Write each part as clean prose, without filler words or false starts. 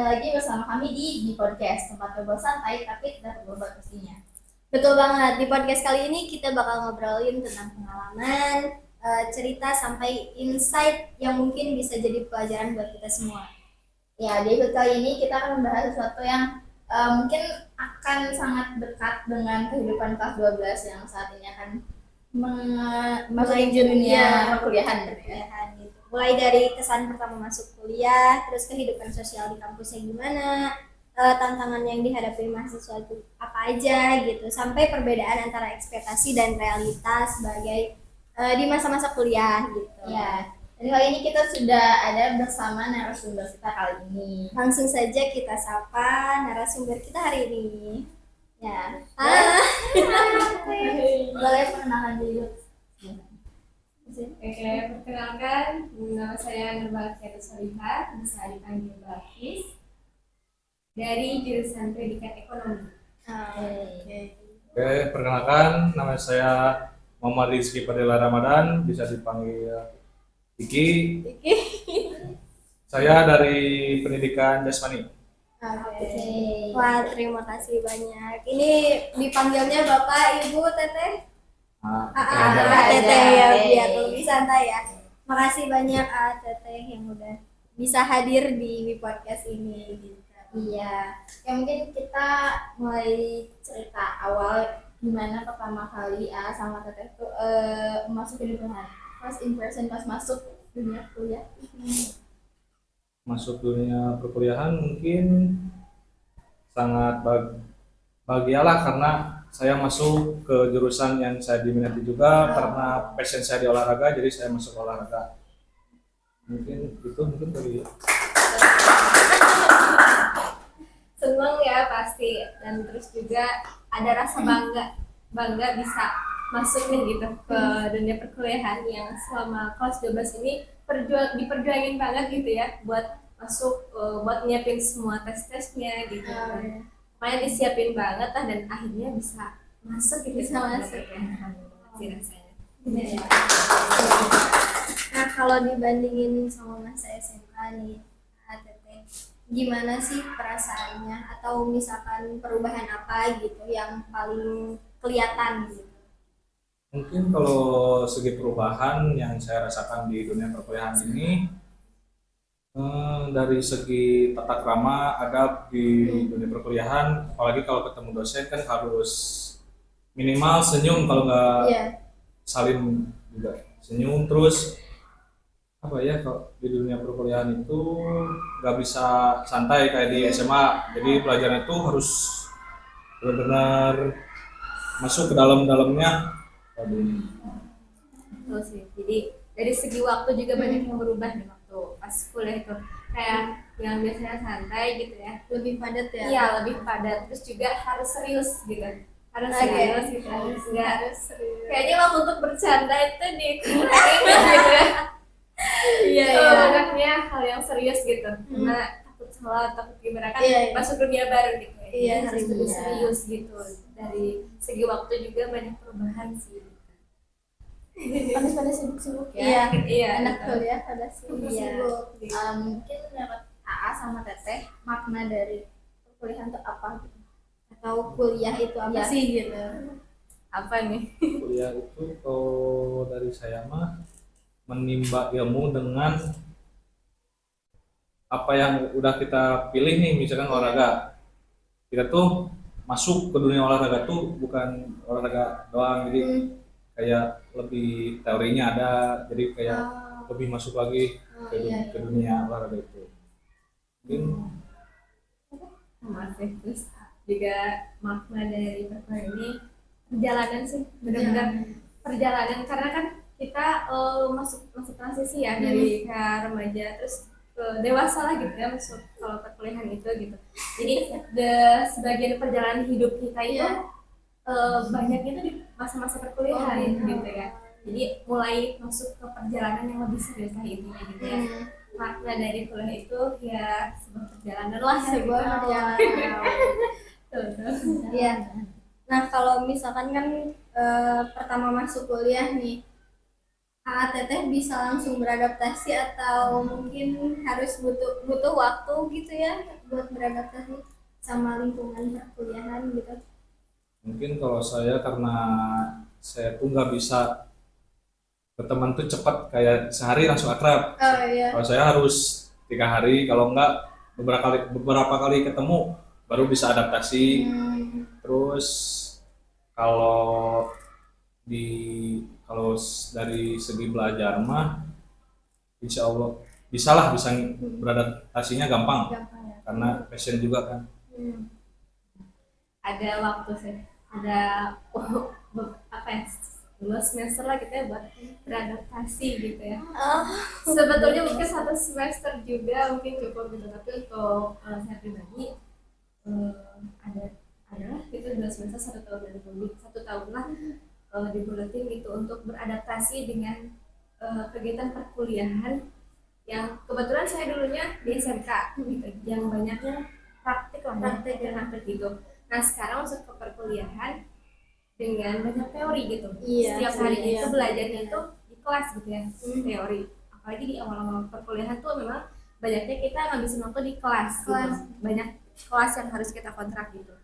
kembali lagi bersama kami di podcast tempat ngobrol santai tapi tidak berbobot pastinya. Betul banget, di podcast kali ini kita bakal ngobrolin tentang pengalaman, cerita sampai insight yang mungkin bisa jadi pelajaran buat kita semua. Ya, di episode kali ini kita akan membahas sesuatu yang mungkin akan sangat dekat dengan kehidupan kelas 12 yang saat ini akan masuk ke dunia perkuliahan gitu ya. Mulai dari kesan pertama masuk kuliah, terus kehidupan sosial di kampusnya gimana, tantangan yang dihadapi mahasiswa itu apa aja gitu, sampai perbedaan antara ekspektasi dan realitas sebagai di masa-masa kuliah gitu. Ya. Dan kali ini kita sudah ada bersama narasumber kita kali ini. Langsung saja kita sapa narasumber kita hari ini. Ya. Boleh perkenalan dulu. Oke, perkenalkan, nama saya Nurul Soliha, bisa dipanggil Balkis, dari jurusan Pendidikan Ekonomi. Oke, perkenalkan, nama saya Muhammad Rizky Padilla Ramadan, bisa dipanggil Iki. Saya dari Pendidikan Jasmani. Wah, terima kasih banyak. Ini dipanggilnya Bapak, Ibu, Teteh? Teteh ya, biar lebih santai ya. Makasih banyak Teteh yang udah bisa hadir di podcast ini gitu. Iya. Ya mungkin kita mulai cerita awal gimana pertama kali sama Teteh tuh masuk ke dunia first impression pas masuk dunia kuliah. Masuk dunia perkuliahan mungkin sangat bahagialah karena saya masuk ke jurusan yang saya diminati juga karena passion saya di olahraga, jadi saya masuk olahraga. Mungkin dari Senang ya pasti, dan terus juga ada rasa bangga bisa masuk nih gitu ke dunia perkuliahan yang selama kelas 12 ini diperjuangin banget gitu ya buat masuk, buat nyiapin semua tes-tesnya gitu. Makanya disiapin banget lah dan akhirnya bisa masuk gitu. Bisa masuk ya. Sih rasanya. Nah, kalau dibandingin sama masa SMA nih, Teteh, gimana sih perasaannya atau misalkan perubahan apa gitu yang paling kelihatan gitu? mungkin kalau segi perubahan yang saya rasakan di dunia perkuliahan ini dari segi tata krama adab di dunia perkuliahan, apalagi kalau ketemu dosen kan harus minimal senyum, kalau nggak salim juga senyum. Terus apa ya, kalau di dunia perkuliahan itu nggak bisa santai kayak di SMA, jadi pelajaran itu harus benar-benar masuk ke dalamnya. Betul sih. Jadi dari segi waktu juga banyak yang berubah nih waktu pas kuliah itu. Kayak yang biasanya santai gitu ya. Lebih padat ya? Iya, lebih padat. Terus juga harus serius gitu. Harus serius gitu. Harus serius. Kayaknya waktu untuk bercanda itu dikurangin gitu ya. Iya, banyaknya hal yang serius gitu. Karena takut salah, takut gimana kan masuk dunia baru gitu. Iya, harus lebih serius gitu. Dari segi waktu juga banyak perubahan sih. Pada sibuk-sibuk ya? Iya. Anak kuliah pada sibuk. Mungkin menurut AA sama Teteh, makna dari perkuliahan itu apa gitu? Atau kuliah itu apa sih gitu? Apa nih? Kuliah itu kalau dari saya mah menimba ilmu dengan apa yang udah kita pilih nih, misalkan olahraga. Kita tuh masuk ke dunia olahraga tuh bukan olahraga doang, jadi kayak lebih teorinya ada, jadi kayak lebih masuk lagi ke dunia olahraga itu. Mungkin Masih terus juga makna dari perkuliahan ini perjalanan sih, benar-benar perjalanan, karena kan kita masuk transisi ya dari ke remaja terus ke dewasa lah gitu ya, masuk kalau perkuliahan itu gitu. Jadi sebagian perjalanan hidup kita itu banyaknya itu di masa-masa perkuliahan gitu ya. Jadi mulai masuk ke perjalanan yang lebih serius lah intinya gitu ya. Makna dari kuliah itu ya sebuah perjalanan lah, Sebuah perjalanan. Iya. Nah, kalau misalkan kan pertama masuk kuliah nih, Teteh bisa langsung beradaptasi atau mungkin harus butuh waktu gitu ya buat beradaptasi sama lingkungan perkuliahan gitu. Mungkin kalau saya karena saya tuh nggak bisa ke teman tuh cepat kayak sehari langsung akrab. Oh iya. Kalau saya harus 3 hari, kalau enggak beberapa kali ketemu baru bisa adaptasi. Terus kalau di kalau dari segi belajar mah insya Allah bisa beradaptasinya gampang Gampang ya. karena passion juga kan. Ada waktu sih, ada apa ya, 2 semester lah kita buat beradaptasi gitu ya. Sebetulnya mungkin 1 semester juga mungkin cukup gitu, tapi untuk saya pribadi adalah itu 2 semester 1 tahun dan lebih 1 tahun lah dibulatin gitu untuk beradaptasi dengan kegiatan perkuliahan yang kebetulan saya dulunya di SMK gitu, yang banyaknya praktik lah, praktik gitu. Nah sekarang masuk ke perkuliahan dengan banyak teori gitu. Iya, Setiap harinya iya. itu belajarnya itu di kelas gitu ya, teori. Apalagi di awal-awal perkuliahan tuh memang banyaknya kita ngabisin waktu di kelas. Gitu. Banyak kelas yang harus kita kontrak gitu.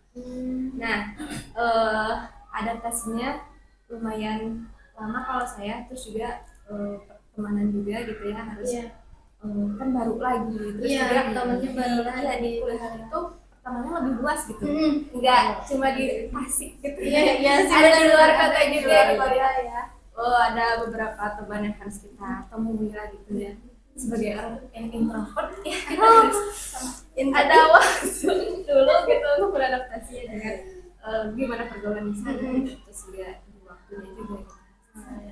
Nah, adaptasinya lumayan lama kalau saya, terus juga pertemanan juga gitu ya harus kan baru lagi. Terus juga temannya baru lagi di kuliahan itu pertemanannya lebih luas gitu. Enggak cuma di Tasik gitu. Iya sih, Ada di luar benar-benar. kota juga Iya, di Korea iya. ya. Ada beberapa teman yang harus kita temui lah gitu ya. Sebagai orang yang introvert ya kita harus ada waktu dulu gitu untuk beradaptasi dengan gimana pergaulan di sana. Terus juga di waktunya juga.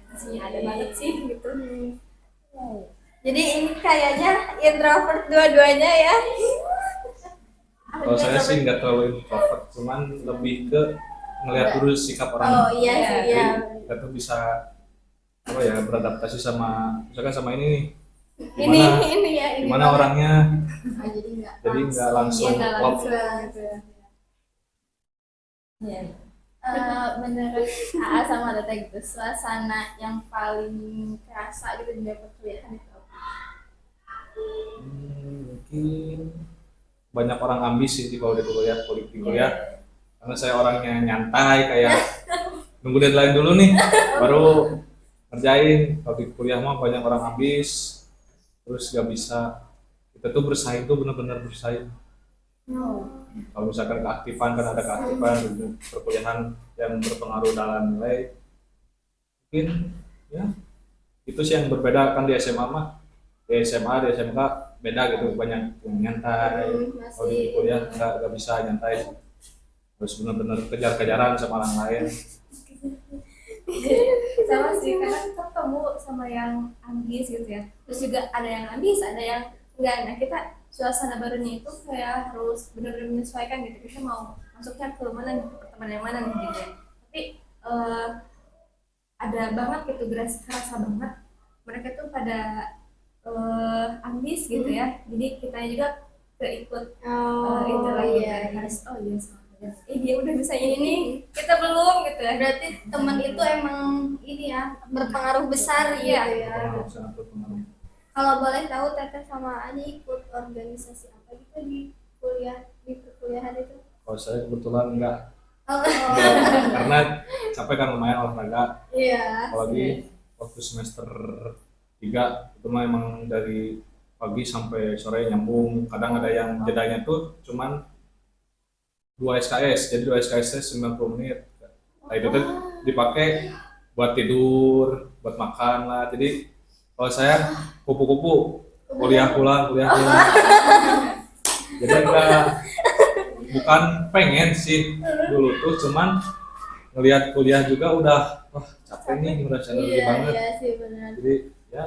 Pastinya ada banget sih gitu. Jadi ini kayaknya introvert dua-duanya ya. Kalau saya sih nggak terlalu introvert, cuman lebih ke ngelihat dulu sikap orang. Oh iya sih Jadi ya. kita tuh bisa apa ya beradaptasi sama misalkan sama ini nih. Ini ya ini. Gimana orangnya, Jadi nggak langsung. jadi nggak Iya, langsung nggak klop. langsung gitu ya. Iya. Menurut AA sama Tete gitu, suasana yang paling kerasa gitu di perkuliahan itu apa? Mungkin banyak orang ambis sih kalau di kuliah. Karena saya orangnya nyantai kayak nunggu deadline dulu nih baru ngerjain. Kalau di kuliah mah banyak orang ambis, terus gak bisa, kita tuh bersaing tuh benar-benar bersaing. Kalau misalkan keaktifan kan ada keaktifan di perkuliahan yang berpengaruh dalam nilai. Mungkin ya itu sih yang berbeda kan di SMA mah. Di SMA, di SMK beda gitu, banyak yang nyantai. Kalau di kuliah nggak bisa nyantai, harus benar-benar kejar-kejaran sama orang lain. Sama sih, karena ketemu sama yang ambis gitu ya. Terus juga ada yang ambis, ada yang enggak. Nah kita suasana barunya itu kayak harus benar-benar menyesuaikan gitu. Kita mau masuknya ke mana nih, pertemanan yang mana nih gitu ya. Tapi ada banget gitu, kerasa banget mereka tuh pada ambis gitu ya. Jadi kita juga keikut itu lagi iya. harus dia udah bisa ini, kita belum gitu ya. Berarti teman itu emang ini ya berpengaruh besar gitu ya. Sangat berpengaruh. Kalau boleh tahu Teteh sama Ani ikut organisasi apa gitu di perkuliahan itu? Kalau saya kebetulan enggak, Oh, karena capek kan lumayan olahraga. iya. Apalagi waktu semester 3 itu mah emang dari pagi sampai sore nyambung. Kadang ada yang jedanya tuh cuman 2 SKS, jadi 2 SKS 90 menit. Nah itu tuh dipakai buat tidur, buat makan lah. Jadi kalau saya kupu-kupu, kuliah pulang. Jadi enggak, bukan pengen sih dulu tuh, cuman ngelihat kuliah juga udah wah capek nih, merasa energi banget. Iya sih benar. Jadi ya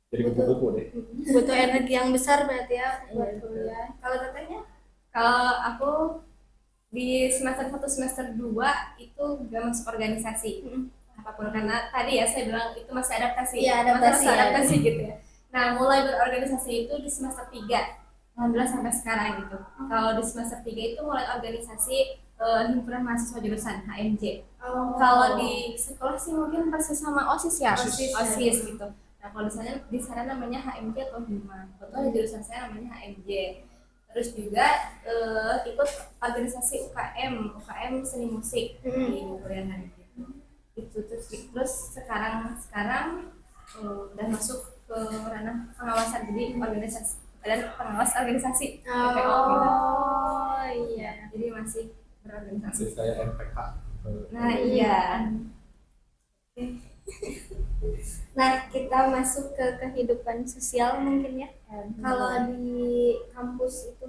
jadi kupu-kupu deh. Butuh energi yang besar berarti ya buat kuliah. Kalau Tetehnya? Kalau aku di semester 1 semester 2 itu gak masuk organisasi apapun, karena tadi ya saya bilang itu masih adaptasi. Iya, adaptasi, Masa adaptasi gitu ya. Nah mulai berorganisasi itu di semester 3 alhamdulillah sampai sekarang gitu. Kalau di semester 3 itu mulai organisasi himpunan mahasiswa jurusan HMJ. Kalau di sekolah sih mungkin persis sama OSIS ya, OSIS gitu. Nah, kalau di sana namanya HMJ atau Hima. Atau di jurusan saya namanya HMJ. Terus juga ikut organisasi UKM seni musik di kuliahan gitu. Terus sekarang udah masuk ke ranah pengawasan, jadi organisasi dan pengawas organisasi. Oh iya. Jadi masih berorganisasi. Masih kayak NPK. Nah iya. Nah, kita masuk ke kehidupan sosial mungkin ya. Kalau di kampus itu,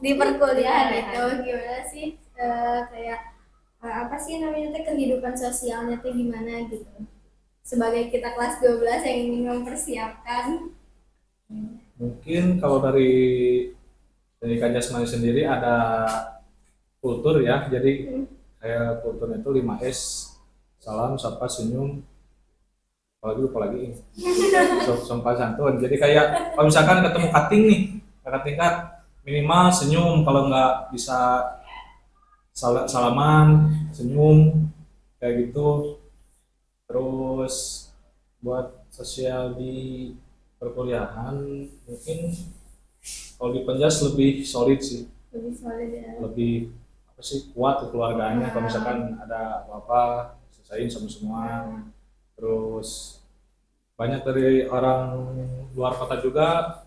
di perkuliahan itu gimana sih? Kayak apa sih namanya teh, kehidupan sosialnya teh gimana gitu? Sebagai kita kelas 12 yang ingin mempersiapkan. Mungkin kalau dari pendidikan jasmani sendiri ada kultur ya, jadi kayak kulturnya itu 5S, salam, sapa, senyum, apalagi sopan santun. Jadi kayak kalau misalkan ketemu cutting nih, kakak tingkat minimal senyum, kalau nggak bisa salaman, senyum, kayak gitu. Terus buat sosial di perkuliahan mungkin kalau di Penjas lebih solid sih, Lebih solid ya. lebih apa sih, kuat keluarganya. Kalau misalkan ada apa-apa selesaiin sama semua. Terus banyak dari orang luar kota juga,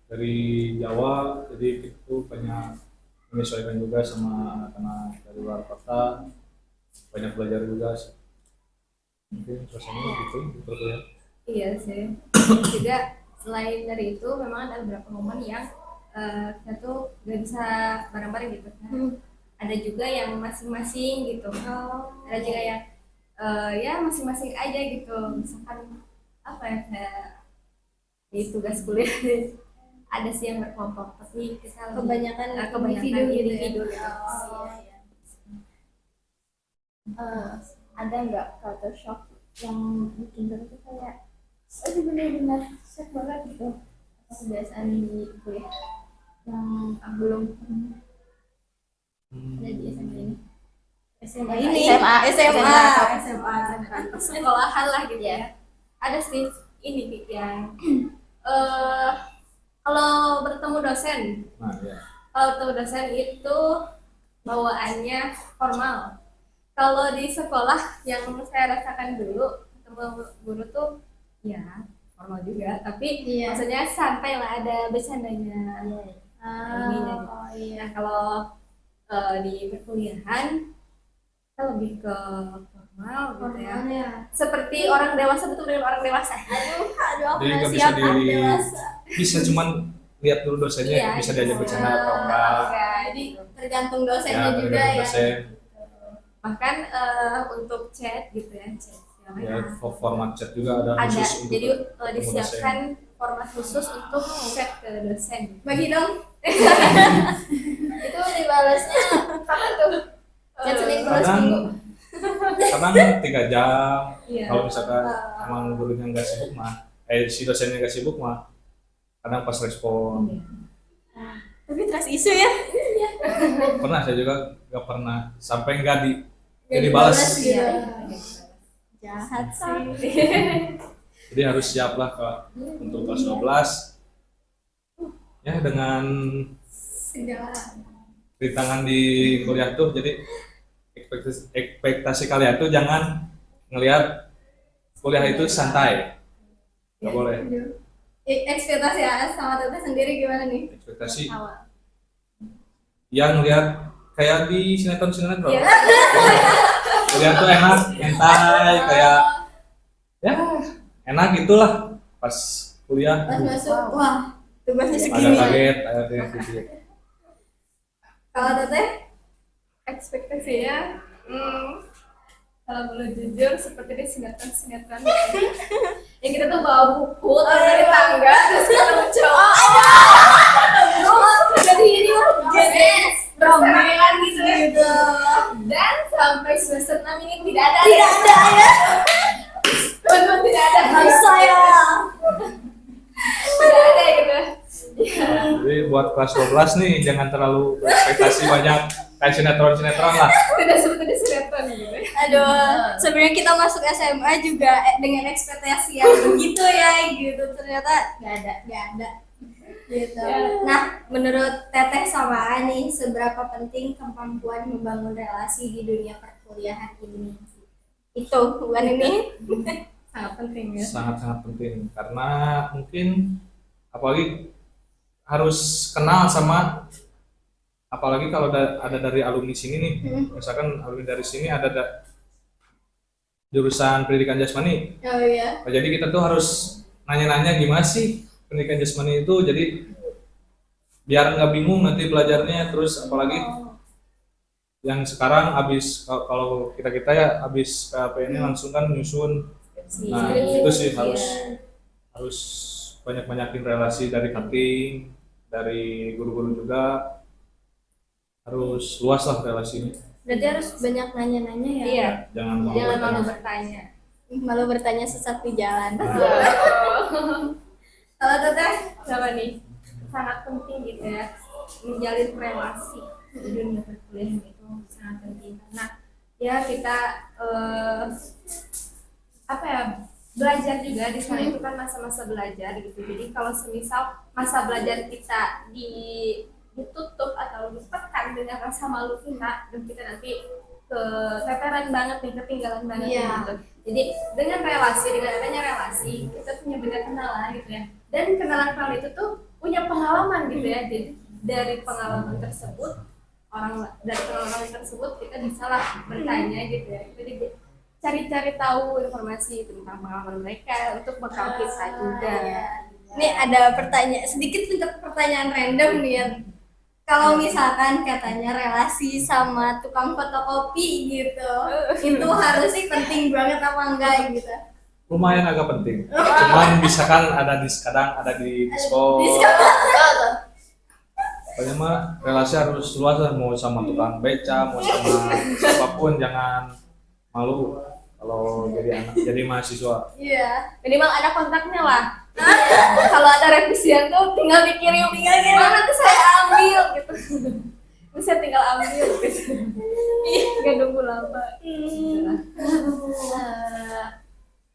dari Jawa, jadi itu banyak menyesuaikan juga sama anak-anak dari luar kota, banyak belajar juga sih. Mungkin suasananya gitu ya. Iya sih. Juga selain dari itu memang ada beberapa momen yang kita tuh gak bisa bareng-bareng gitu kan. Ada juga yang masing-masing gitu. Ada juga yang ya masing-masing aja gitu. Misalkan apa ya, kayak di tugas kuliah ada sih yang berkelompok, tapi kita Kebanyakan individu gitu. Ada nggak culture shock yang bikin kita tuh kayak benar-benar shock banget gitu, kebiasaan di kuliah yang belum pernah ada di SMA ini? SMA sekolahan lah gitu ya. Ada sih ini yang kalau bertemu dosen, Nah, ya. kalau bertemu dosen itu bawaannya formal. Kalau di sekolah yang saya rasakan dulu, ketemu guru tuh ya formal juga, tapi maksudnya santai lah, ada bercandanya. Nah, kalau di perkuliahan kita lebih ke formal gitu ya. Seperti orang dewasa, betul dengan orang dewasa. Aduh, aku Jadi nggak siap bisa bisa cuman lihat dulu dosennya, bisa diajak bercanda atau enggak. Jadi tergantung dosennya juga ya. Dosen. Bahkan untuk chat gitu ya, chat Ya, format chat juga ada khusus untuk jadi ketemu disiapkan format khusus untuk chat ke dosen. Bagi dong. Itu dibalasnya kapan tuh? Chat Senin balas Minggu. Kadang 3 jam. Iya. Kalau misalkan emang gurunya nggak sibuk mah, si dosennya nggak sibuk mah, kadang pas respon. Tapi trust isu ya. Pernah saya juga nggak pernah sampai nggak dibalas. Gitu. Jahat sih. Jadi harus siap lah Kak, untuk kelas 12 ya, dengan Segala. rintangan di kuliah tuh. Jadi ekspektasi kalian tuh jangan ngelihat kuliah itu santai, nggak boleh. Ekspektasi sama Tete sendiri gimana nih? Ekspektasi Awal. yang lihat kayak di sinetron kuliah tuh enak, santai, kayak ya enak gitulah. Pas kuliah Pas masuk, wah tugasnya agak segini. kaget, gitu. Kalau Tete? Ekspektasinya kalau boleh jujur seperti di sinetron gitu. Yang kita tuh bawa buku dari tangga terus kita mencoba jadi ini rombongan gitu. Dan sampai semester 6 ini tidak ada ya. Benar tidak ada. Saya. Tidak ada gitu. Ya. Jadi buat kelas 12 nih jangan terlalu berekspektasi banyak kayak sinetron lah. Tidak seperti sinetron gitu. Aduh, sebenarnya kita masuk SMA juga dengan ekspektasi yang begitu ya gitu. Ternyata nggak ada gitu. Nah, menurut Teteh sama Ani, seberapa penting kemampuan membangun relasi di dunia perkuliahan ini? Itu bukan ini? Sangat penting ya. Sangat-sangat penting karena mungkin apalagi harus kenal sama, apalagi kalau ada dari alumni sini nih, misalkan alumni dari sini ada jurusan pendidikan jasmani. Oh iya. Nah, jadi kita tuh harus nanya-nanya gimana sih pendidikan jasmani itu, jadi biar nggak bingung nanti belajarnya. Terus apalagi yang sekarang kalau kita ya habis PAP ini langsung kan nyusun. Nah itu sih harus banyak-banyakin relasi dari cutting, dari guru-guru juga, harus luas lah relasinya. Berarti harus banyak nanya-nanya ya? Iya. Jangan Malu bertanya. Malu bertanya sesat di jalan. Kalau Teteh apa nih? Sangat penting gitu ya, menjalin relasi di dunia perkuliahan itu sangat penting karena ya kita belajar juga di sana itu kan masa-masa belajar gitu. Jadi kalau semisal masa belajar kita ditutup atau ditekan dengan rasa malu kita, dan kita nanti keteteran banget nih, ketinggalan banget gitu. Jadi dengan adanya relasi kita punya banyak kenalan gitu ya, dan kenalan itu tuh punya pengalaman gitu ya. Jadi dari pengalaman tersebut kita bisa lah bertanya gitu ya. Jadi cari-cari tahu informasi tentang pengalaman mereka untuk bekal kita juga. Ini ada sedikit pertanyaan random nih ya. Kalau misalkan katanya relasi sama tukang fotokopi gitu, itu harus penting banget apa enggak gitu? Lumayan agak penting. Cuman misalkan kadang ada di disco. Pokoknya mah relasi harus luas lah, mau sama tukang beca, mau sama siapapun, jangan malu kalau jadi mahasiswa. Iya. Minimal ada kontaknya lah. Kalau ada revisian tuh tinggal dikirim mana tuh saya ambil gitu. Bisa tinggal ambil gitu. Gak nunggu lama.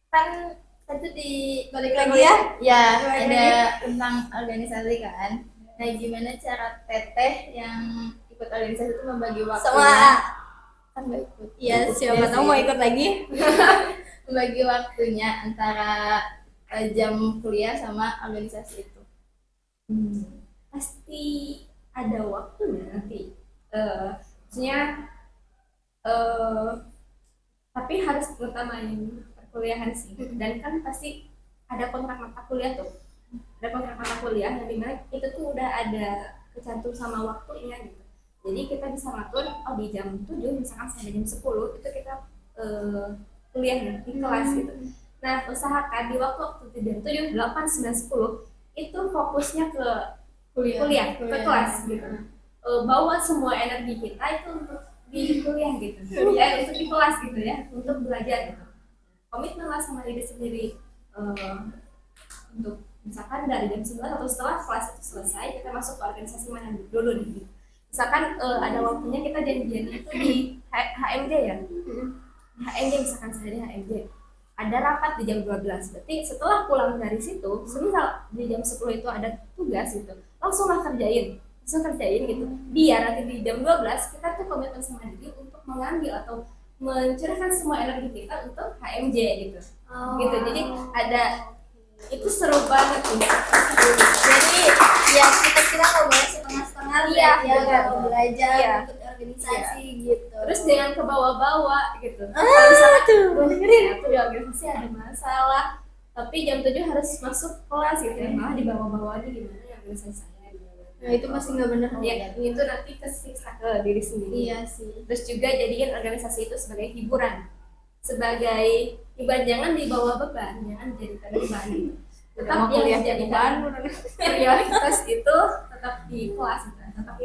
Kan itu di Balik lagi ya? ya Balik ada lagi. tentang organisasi kan. Nah, gimana cara Teteh yang ikut organisasi itu membagi waktu? Sama Kan nggak ikut. ya siapa tahu mau ikut lagi. Membagi waktunya antara jam kuliah sama organisasi itu. Pasti ada waktunya nanti. Maksudnya tapi harus utamain perkuliahan sih. Dan kan pasti ada kontrak mata kuliah tuh. Ada kontrak mata kuliah yang dimana itu tuh udah ada kecantum sama waktunya gitu. Jadi kita bisa ngatur, di jam 7 misalkan sampai jam 10 itu kita kuliah nih, di kelas gitu. Nah, usahakan di waktu jam 7, 8, 9, 10 itu fokusnya ke kuliah, ke kelas gitu. Bawa semua energi kita itu untuk di kuliah gitu. Untuk di kelas gitu ya, untuk belajar gitu. Komitmen lah sama diri sendiri untuk misalkan dari jam 9 atau setelah kelas itu selesai kita masuk ke organisasi mana dulu nih gitu. Misalkan ada waktunya kita janjiannya itu di HMJ ya. HMJ misalkan saya di HMJ. Ada rapat di jam 12. Berarti setelah pulang dari situ, semisal di jam 10 itu ada tugas gitu, langsung kerjain gitu. Biar nanti di jam 12 kita tuh komitmen sama diri untuk mengambil atau mencurahkan semua energi kita untuk HMJ gitu. Gitu. Jadi ada itu seru banget nih. Jadi ya kita ngomongnya setengah-setengah Iya, ya benar. kalau belajar Iya. ikut organisasi gitu. Terus jangan ke bawah-bawah gitu. Kalau misalnya dengerin di organisasi ada masalah, tapi jam 7 harus masuk kelas gitu ya, malah di bawah-bawah ini gimana ya organisasi saya. Nah itu pasti nggak benar. Ya, itu nanti kesiksa ke diri sendiri. Iya sih. Terus juga jadikan organisasi itu sebagai hiburan. Jangan di bawah beban, jangan dijadikan beban. Tetap yang dijadikan prioritas itu tetap di kelas gitu. Tetap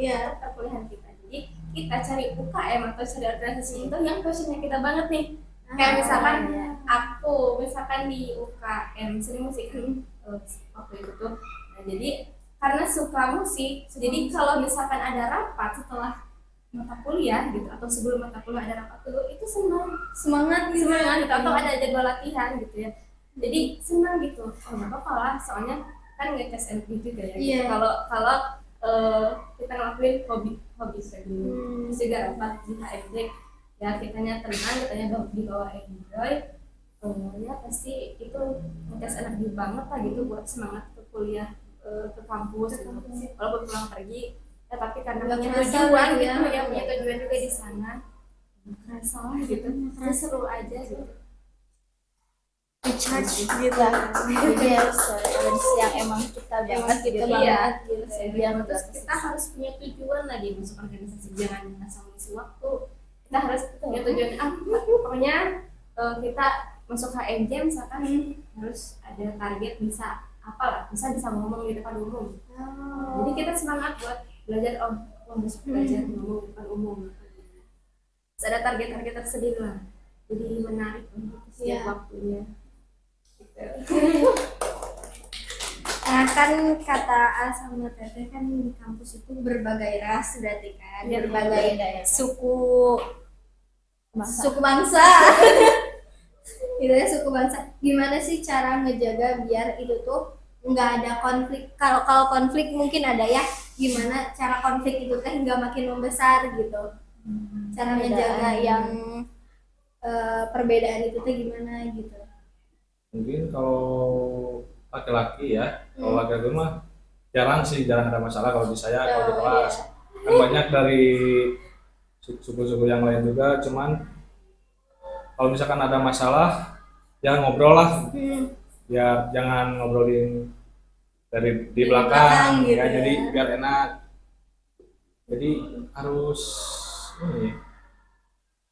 perkuliahan kita. Jadi kita cari UKM atau cari organisasi itu yang passionnya kita banget nih. Kayak misalkan aku di UKM seni musik waktu itu tuh. Nah, jadi karena suka musik. Jadi kalau misalkan ada rapat setelah mata kuliah gitu atau sebelum mata kuliah ada rapat dulu, itu semangat gitu atau ada jadwal latihan gitu ya. Jadi senang gitu. Oh nggak apa-apa lah, soalnya kan ngetes MT juga ya. Gitu. Iya. Kalau kita ngelakuin hobi saya dulu. Terus juga rapat di HMD ya, kitanya tenang, kitanya dibawa enjoy. Ya pasti itu ngetes energi banget lah gitu buat semangat ke kuliah, ke kampus gitu. Walaupun pulang pergi ya, tapi karena Nggak punya kerasa tujuan gitu gitu ya. ya, punya tujuan juga di sana, kerasa lah gitu, terus seru aja gitu. Recharge gitu. Jadi harus yang emang kita banget gitu banget gitu. Biar Terus kita harus punya tujuan lagi masuk organisasi, jangan asal ngisi waktu. Kita harus punya tujuan pokoknya kita masuk HMJ misalkan harus ada target bisa apalah, bisa ngomong di depan umum. Jadi kita semangat buat belajar harus belajar ngomong di depan umum. Terus ada target-target tersendiri lah. Jadi menarik untuk setiap waktunya. Nah kan kata A sama Teteh kan di kampus itu berbagai ras berarti kan, Ya, berbagai daerah. suku bangsa gitu ya, suku bangsa. Gimana sih cara ngejaga biar itu tuh nggak ada konflik? Kalau konflik mungkin ada ya, gimana cara konflik itu teh nggak makin membesar gitu? Cara ngejaga yang perbedaan itu teh gimana gitu? Mungkin kalau laki-laki ya, kalau laki-laki mah jarang ada masalah kalau di saya, kalau di kelas kan banyak dari suku-suku yang lain juga, cuman kalau misalkan ada masalah ya ngobrol lah, ya jangan ngobrolin dari di belakang gitu ya, jadi ya. biar enak. Jadi harus ini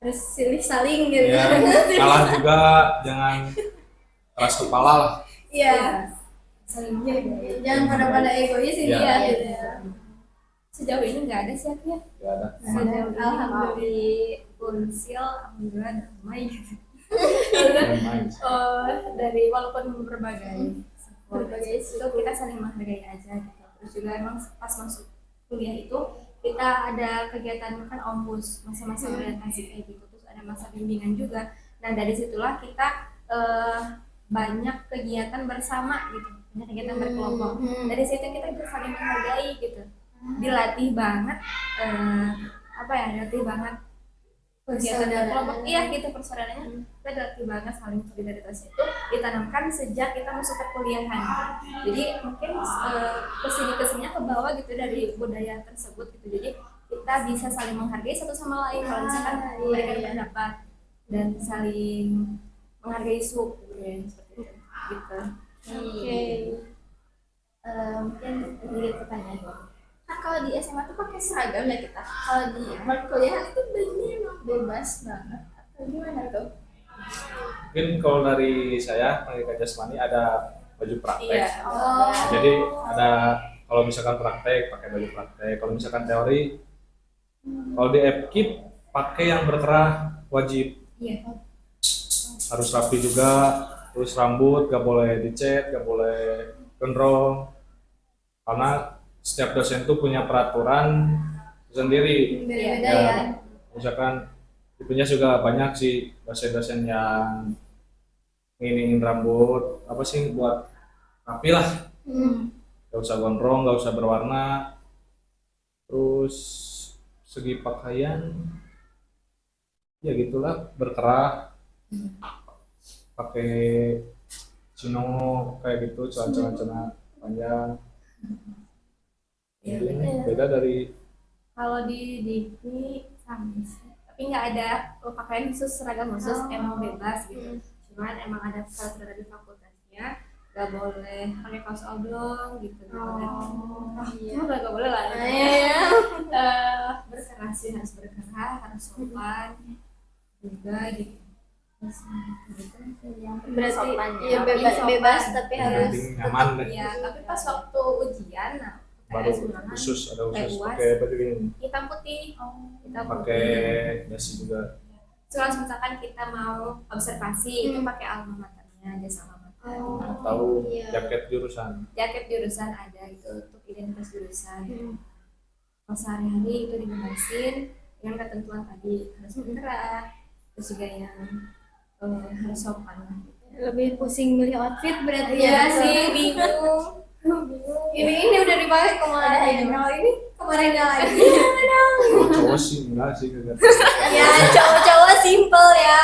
Terus silih saling gitu ya, kalah juga jangan keras kepala lah. Iya. Jangan pada egois ini Iya. ya gitu ya. Sejauh ini nggak ada sih ya. Nggak ada. Sejauh ini Alhamdulillah. di Unsil alhamdulillah damai. Main-main. Dari walaupun berbagai Berbagai itu kita saling menghargai aja gitu. Terus juga emang pas masuk kuliah itu kita ada kegiatan kan ombus, masa-masa orientasi kayak gitu, terus ada masa bimbingan juga. Nah dari situlah kita banyak kegiatan bersama gitu, banyak kegiatan berkelompok. Dari situ kita bisa saling menghargai gitu, dilatih banget dilatih banget kegiatan berkelompok, iya gitu persaudaraannya. Kita dilatih banget saling solidaritas, itu ditanamkan sejak kita masuk ke kuliahan. Jadi mungkin kesininya ke bawah gitu dari budaya tersebut gitu. Jadi kita bisa saling menghargai satu sama lain kalau misalkan memberikan pendapat dan saling menghargai suku ya, seperti itu gitu. Oke. Mungkin jadi pertanyaan. Nah, kalau di SMA tuh pakai seragam ya kita. Kalau di perkuliahan itu bajunya emang bebas banget. Atau gimana tuh? Mungkin kalau dari saya pendidikan jasmani ada baju praktek. Iya. Oh. Jadi ada, kalau misalkan praktek pakai baju praktek, kalau misalkan teori, kalau di FKIP pakai yang berkerah wajib. Iya. Harus rapi juga, terus rambut gak boleh dicat, gak boleh gondrong, karena setiap dosen tuh punya peraturan sendiri. Beda-beda ya. Misalkan tipunya juga banyak sih dosen-dosen yang nginiin rambut apa sih buat rapi lah, gak usah gondrong, gak usah berwarna. Terus segi pakaian ya gitulah, berkerah, pakai chino kayak gitu, celana panjang. Iya, Beda dari kalau di Dikti sama sih, tapi nggak ada pakaian khusus, seragam khusus, emang bebas gitu. Cuman emang ada peraturan dari fakultasnya, nggak boleh pakai kaos oblong gitu. Cuma nggak boleh lah. Berkerah sih, harus berkerah, harus sopan juga gitu. Berarti ya Sopan. bebas tapi harus penting nyaman deh. Iya, tapi pas waktu ujian, nah Baru UTS khusus ada khusus UAS. pakai baju ini, hitam putih, hitam pakai putih. dasi juga. Terus misalkan kita mau observasi itu pakai alma maternya, jasa alma mater. Tahu iya. jaket jurusan. Jaket jurusan ada itu untuk identitas jurusan. Kalau sehari-hari itu dibebasin dengan ketentuan tadi, harus pintar, terus juga yang harus sopan lah. Lebih pusing milih outfit berarti Iya ya. sih, bingung. Ini udah dipakai kemarin. Kalau ini Kemarin lagi. Kalau cowok sih enggak sih kagak. Ya cowok-cowok simple ya.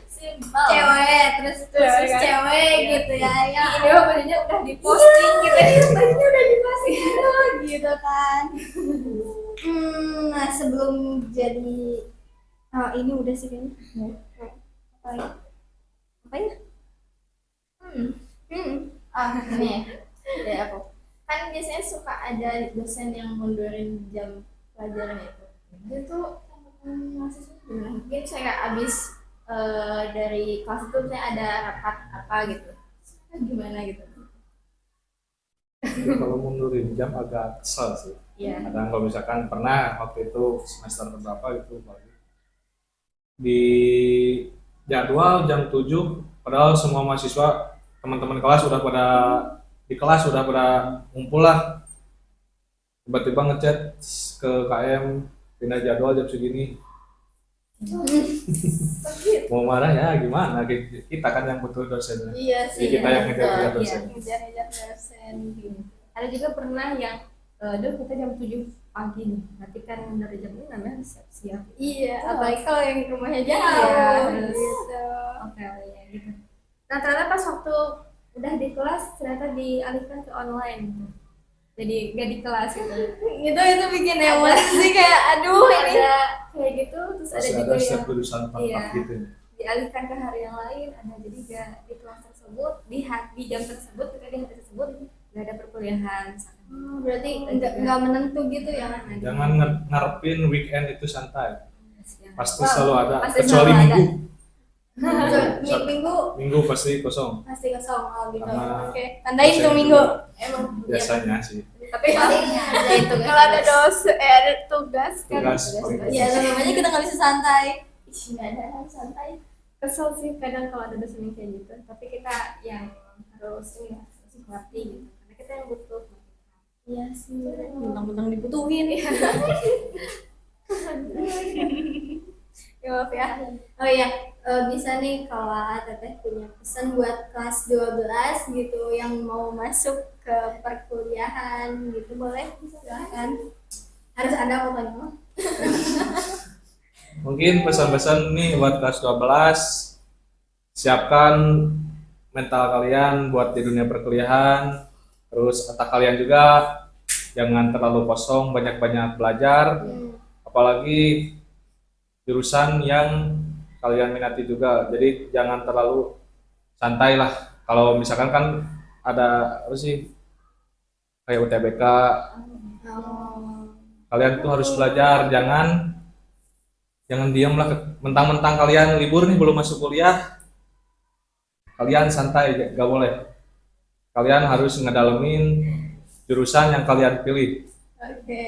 Simple. Cewek terus Cewek, kan? cewek gitu ya. Ya. ini bajunya udah diposting gitu. Bajunya udah diposting gitu kan. Nah sebelum jadi ini udah sih kayaknya. Apa ya? Ini ya aku kan biasanya suka ada dosen yang mundurin jam pelajaran itu mahasiswa gimana? Mungkin saya abis dari kelas itu saya ada rapat apa gitu, gimana gitu. Jadi kalau mundurin jam agak kesel sih. Iya. Kadang kalau misalkan pernah waktu itu semester berapa gitu di jadwal jam 7 padahal semua mahasiswa teman-teman kelas udah pada di kelas udah pada ngumpul lah, tiba-tiba ngechat ke KM pindah jadwal jam segini. Mau marah ya gimana, kita kan yang butuh dosennya. Iya Jadi kita yang ngejar dosen. ngejar dosen gitu. Ada juga pernah yang kita jam 7 pagi nih, berarti kan dari jam 6 ya siap-siap. Iya, apalagi kalau yang rumahnya jauh. Iya, Gitu. Oke, ya gitu. Nah ternyata pas waktu udah di kelas ternyata dialihkan ke online gitu. Jadi gak di kelas gitu. Itu bikin emosi sih kayak aduh ini. Ada kayak gitu, terus ada Masih juga ada yang setiap jurusan iya. tempat gitu. dialihkan ke hari yang lain, ada jadi gak di kelas tersebut di jam tersebut ketika di hari tersebut gak ada perkuliahan. Berarti nggak menentu gitu ya. Jangan ngarepin weekend itu santai. Pasti Wow, selalu ada, pasti kecuali selalu ada. minggu. Minggu Minggu pasti kosong. pasti kosong gitu. Karena Oke, tandain tuh dosen minggu. juga Emang biasanya sih. Tapi ada itu kan. kalau ada ada tugas kan Tugas paling Ya namanya kita nggak bisa santai. Nggak ada santai. kesel sih kadang kalau ada dosen yang kayak gitu, tapi kita yang harus ini ya, harus ngerti gitu karena kita yang butuh. Iya sih. Mentang-mentang dibutuhin. Ya maaf ya. Oh iya, bisa nih kalau Teteh punya pesan buat kelas 12 gitu yang mau masuk ke perkuliahan gitu, boleh silakan. Harus ada pokoknya. Mungkin pesan-pesan nih buat kelas 12, siapkan mental kalian buat di dunia perkuliahan. Terus otak kalian juga jangan terlalu kosong, banyak-banyak belajar. Apalagi jurusan yang kalian minati juga. Jadi jangan terlalu santai lah. Kalau misalkan kan ada apa sih kayak UTBK, kalian tuh harus belajar, jangan diam lah, mentang-mentang kalian libur nih belum masuk kuliah, kalian santai, gak boleh. Kalian harus ngedalemin jurusan yang kalian pilih. Oke.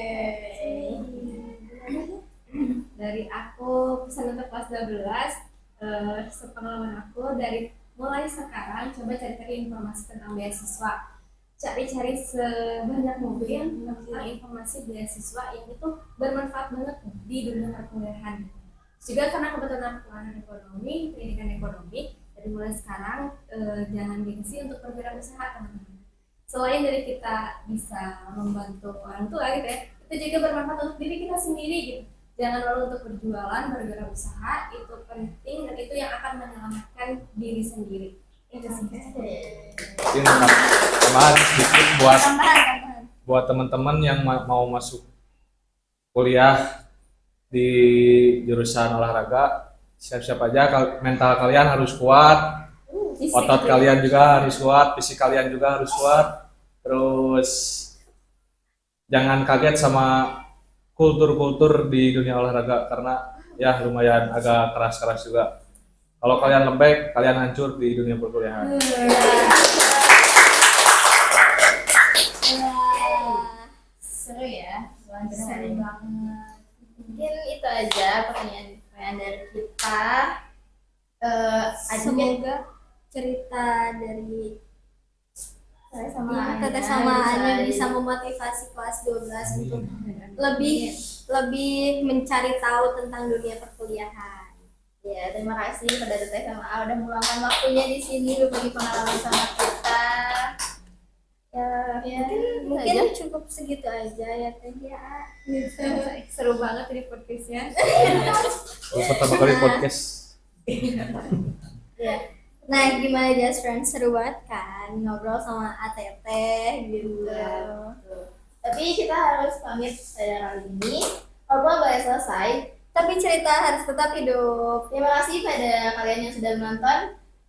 Dari aku pesan untuk kelas 12, sepengalaman aku dari mulai sekarang coba cari-cari informasi tentang beasiswa. Cari-cari sebanyak mungkin tentang informasi beasiswa yang itu bermanfaat banget di dunia perkuliahan. Juga karena kebetulan aku anak ekonomi, pendidikan ekonomi, dari mulai sekarang jangan gengsi untuk berwirausaha teman-teman. Selain dari kita bisa membantu orang tua gitu ya, itu juga bermanfaat untuk diri kita sendiri gitu. Jangan lalu untuk berjualan, berwirausaha itu penting dan itu yang akan menyelamatkan diri sendiri. Itu sih. Mungkin tambahan sedikit buat teman-teman yang mau masuk kuliah di jurusan olahraga, siap-siap aja, mental kalian harus kuat, otot kalian juga harus kuat, fisik kalian juga harus kuat. Terus jangan kaget sama kultur-kultur di dunia olahraga karena ya lumayan agak keras-keras juga. Kalau kalian lembek, kalian hancur di dunia perkuliahan. Seru ya, seru banget. Mungkin itu aja pertanyaan dari kita. Semoga cerita dari Ketersamaannya bisa memotivasi kelas 12 untuk lebih mencari tahu tentang dunia perkuliahan. Ya, terima kasih pada Teteh sama A udah meluangkan waktunya di sini berbagi pengalaman sama kita. Ya, Mungkin cukup segitu aja ya Teh ya. Seru banget di podcastnya. Pertama kali podcast. Ya. Nah, gimana Just Friends, seru banget kan ngobrol sama ATT gitu. Tapi kita harus pamit pada kali ini. Ngobrol boleh selesai. Tapi cerita harus tetap hidup. Terima kasih pada kalian yang sudah menonton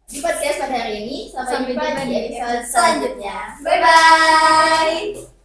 di podcast pada hari ini. Sampai jumpa di episode selanjutnya. Bye bye.